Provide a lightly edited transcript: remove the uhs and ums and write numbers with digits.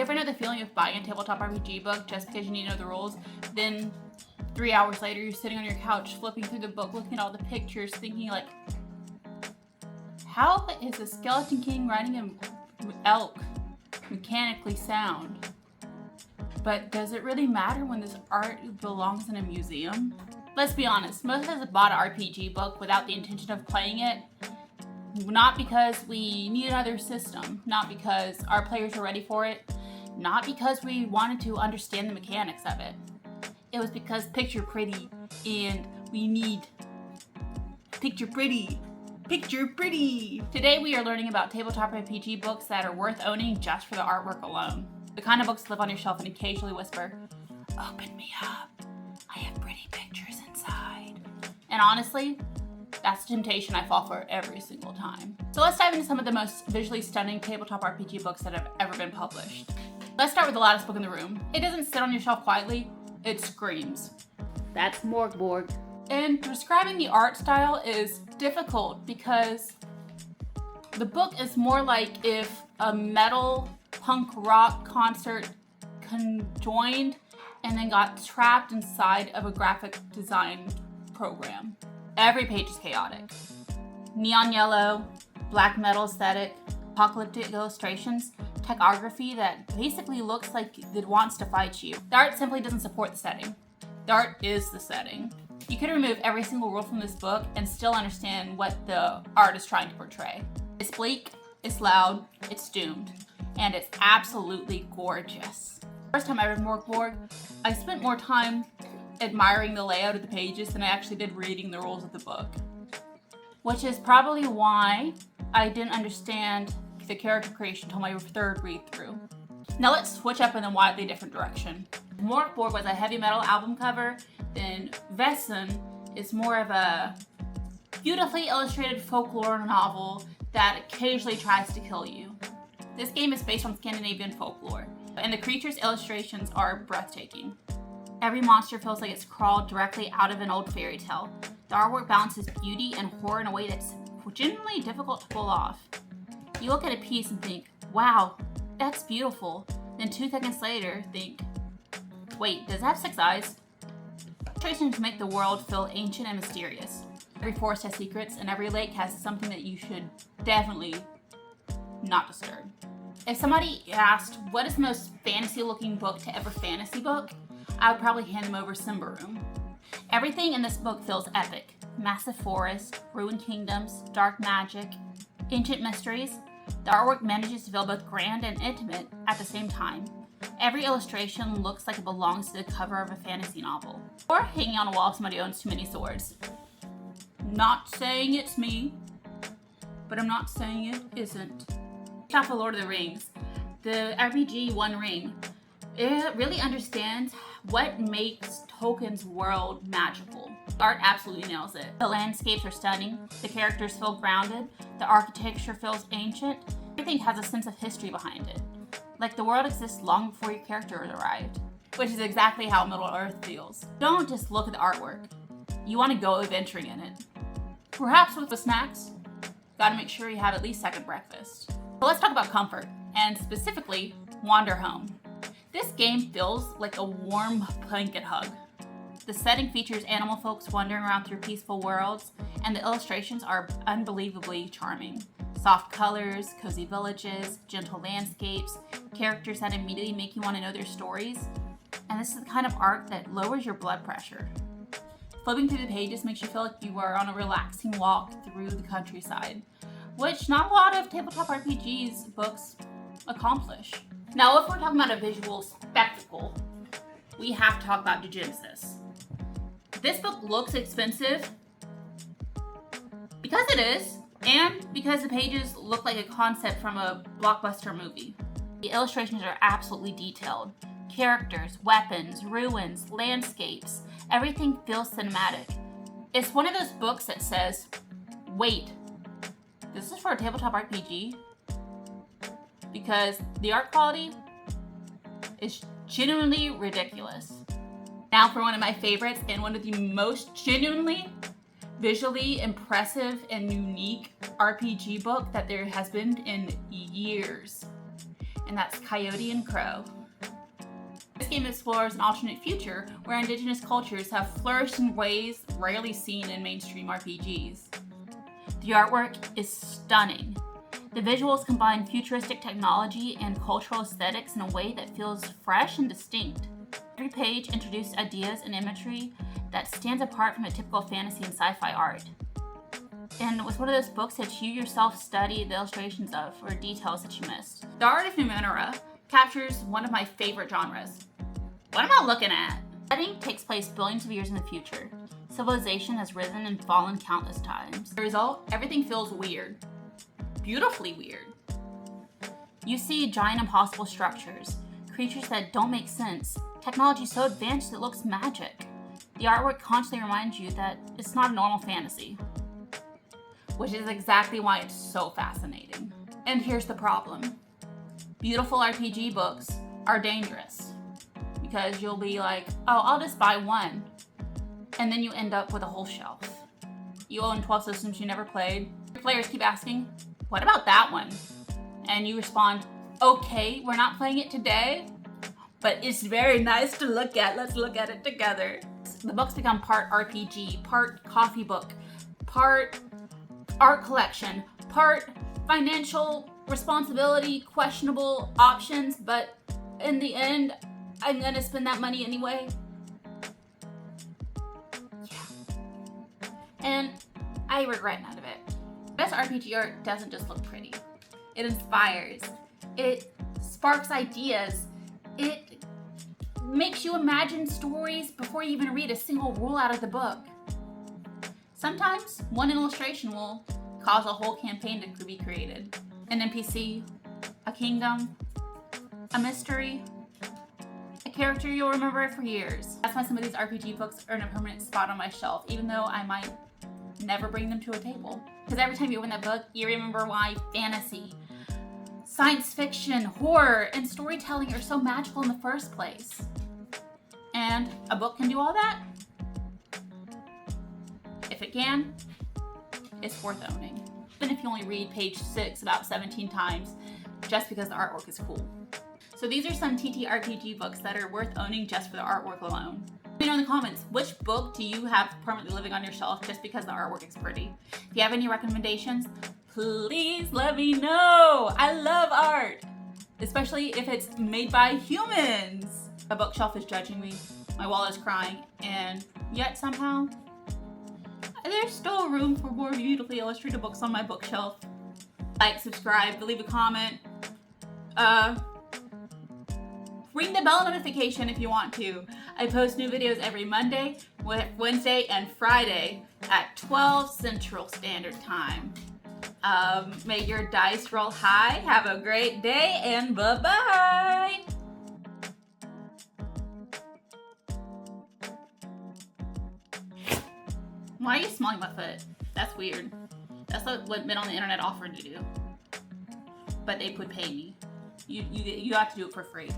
You ever know the feeling of buying a tabletop RPG book just because you need to know the rules? Then 3 hours later, you're sitting on your couch flipping through the book, looking at all the pictures, thinking like, how is a Skeleton King riding an elk mechanically sound? But does it really matter when this art belongs in a museum? Let's be honest, most of us have bought an RPG book without the intention of playing it. Not because we need another system, not because our players are ready for it, not because we wanted to understand the mechanics of it. It was because picture pretty, and we need picture pretty. Picture pretty! Today we are learning about tabletop RPG books that are worth owning just for the artwork alone. The kind of books that live on your shelf and occasionally whisper, "Open me up, I have pretty pictures inside." And honestly, that's the temptation I fall for every single time. So let's dive into some of the most visually stunning tabletop RPG books that have ever been published. Let's start with the loudest book in the room. It doesn't sit on your shelf quietly, it screams. That's Mork Borg. And describing the art style is difficult because the book is more like if a metal punk rock concert conjoined and then got trapped inside of a graphic design program. Every page is chaotic. Neon yellow, black metal aesthetic, apocalyptic illustrations, typography that basically looks like it wants to fight you. The art simply doesn't support the setting. The art is the setting. You could remove every single rule from this book and still understand what the art is trying to portray. It's bleak, it's loud, it's doomed, and it's absolutely gorgeous. First time I read Mork Borg, I spent more time admiring the layout of the pages than I actually did reading the rules of the book. Which is probably why I didn't understand the character creation until my third read through. Now let's switch up in a wildly different direction. Mork Borg was a heavy metal album cover, then Vesson is more of a beautifully illustrated folklore novel that occasionally tries to kill you. This game is based on Scandinavian folklore, and the creatures' illustrations are breathtaking. Every monster feels like it's crawled directly out of an old fairy tale. The artwork balances beauty and horror in a way that's genuinely difficult to pull off. You look at a piece and think, wow, that's beautiful. Then 2 seconds later, think, wait, does it have 6 eyes? Illustrations make the world feel ancient and mysterious. Every forest has secrets, and every lake has something that you should definitely not disturb. If somebody asked, what is the most fantasy-looking book to ever fantasy book? I would probably hand them over Simbaroom. Everything in this book feels epic. Massive forest, ruined kingdoms, dark magic, ancient mysteries. The artwork manages to feel both grand and intimate at the same time. Every illustration looks like it belongs to the cover of a fantasy novel, or hanging on a wall if somebody owns too many swords. Not saying it's me, but I'm not saying it isn't. Top of Lord of the Rings, the RPG One Ring, it really understands what makes Tolkien's world magical. The art absolutely nails it. The landscapes are stunning, the characters feel grounded, the architecture feels ancient, everything has a sense of history behind it. Like the world exists long before your character arrived, which is exactly how Middle-earth feels. Don't just look at the artwork. You want to go adventuring in it. Perhaps with the snacks, gotta make sure you have at least second breakfast. But let's talk about comfort, and specifically, wander home. This game feels like a warm blanket hug. The setting features animal folks wandering around through peaceful worlds, and the illustrations are unbelievably charming. Soft colors, cozy villages, gentle landscapes, characters that immediately make you want to know their stories. And this is the kind of art that lowers your blood pressure. Flipping through the pages makes you feel like you are on a relaxing walk through the countryside, which not a lot of tabletop RPGs books accomplish. Now, if we're talking about a visual spectacle, we have to talk about Genesis. This book looks expensive because it is, and because the pages look like a concept from a blockbuster movie. The illustrations are absolutely detailed. Characters, weapons, ruins, landscapes, everything feels cinematic. It's one of those books that says, wait, this is for a tabletop RPG? Because the art quality is genuinely ridiculous. Now for one of my favorites and one of the most genuinely visually impressive and unique RPG book that there has been in years. and that's Coyote and Crow. This game explores an alternate future where indigenous cultures have flourished in ways rarely seen in mainstream RPGs. The artwork is stunning. The visuals combine futuristic technology and cultural aesthetics in a way that feels fresh and distinct. Every page introduced ideas and imagery that stands apart from a typical fantasy and sci-fi art. And it was one of those books that you yourself study the illustrations of or details that you missed. The art of Numenera captures one of my favorite genres. What am I looking at? The setting takes place billions of years in the future. Civilization has risen and fallen countless times. As a result, everything feels weird. Beautifully weird. You see giant impossible structures, creatures that don't make sense, technology so advanced it looks magic. The artwork constantly reminds you that it's not a normal fantasy, which is exactly why it's so fascinating. And here's the problem. Beautiful RPG books are dangerous because you'll be like, oh, I'll just buy one. And then you end up with a whole shelf. You own 12 systems you never played. Your players keep asking, what about that one? And you respond, okay, we're not playing it today, but it's very nice to look at. Let's look at it together. The books become part RPG, part coffee book, part art collection, part financial responsibility, questionable options, but in the end, I'm gonna spend that money anyway. Yeah. And I regret none of it. Best RPG art doesn't just look pretty. It inspires. It sparks ideas. It makes you imagine stories before you even read a single rule out of the book. Sometimes one illustration will cause a whole campaign to be created. An NPC, a kingdom, a mystery, a character you'll remember for years. That's why some of these RPG books earn a permanent spot on my shelf, even though I might never bring them to a table. Because every time you open that book, you remember why fantasy, science fiction, horror, and storytelling are so magical in the first place. And a book can do all that? If it can, it's worth owning. Even if you only read page 6 about 17 times, just because the artwork is cool. So these are some TTRPG books that are worth owning just for the artwork alone. Let me know in the comments, which book do you have permanently living on your shelf just because the artwork is pretty? If you have any recommendations, please let me know. I love art, especially if it's made by humans. My bookshelf is judging me, my wall is crying, and yet somehow, there's still room for more beautifully illustrated books on my bookshelf. Like, subscribe, leave a comment, ring the bell notification if you want to. I post new videos every Monday, Wednesday, and Friday at 12 Central Standard Time. May your dice roll high, have a great day, and bye-bye! Why are you smelling my foot? That's weird. That's what men on the internet offered to do. But they would pay me. You have to do it for free.